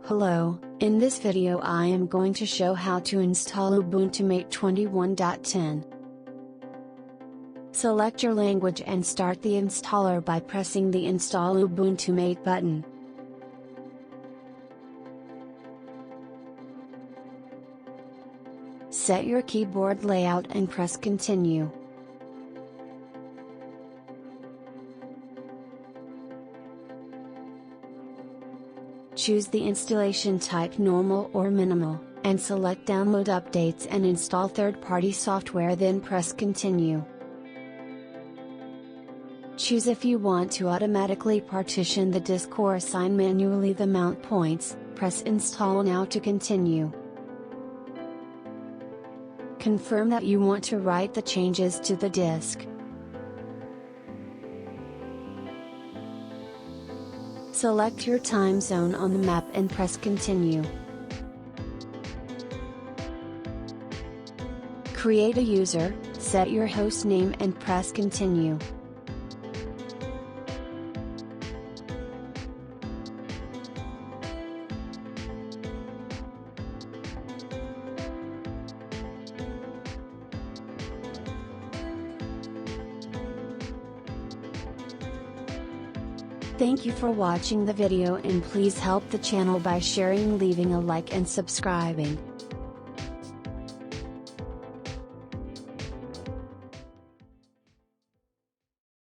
Hello, in this video I am going to show how to install Ubuntu MATE 21.10. Select your language and start the installer by pressing the Install Ubuntu MATE button. Set your keyboard layout and press Continue. Choose the installation type Normal or Minimal, and select Download Updates and install third-party software, then press Continue. Choose if you want to automatically partition the disk or assign manually the mount points, press Install Now to continue. Confirm that you want to write the changes to the disk. Select your time zone on the map and press Continue. Create a user, set your host name and press Continue. Thank you for watching the video, and please help the channel by sharing, leaving a like and subscribing.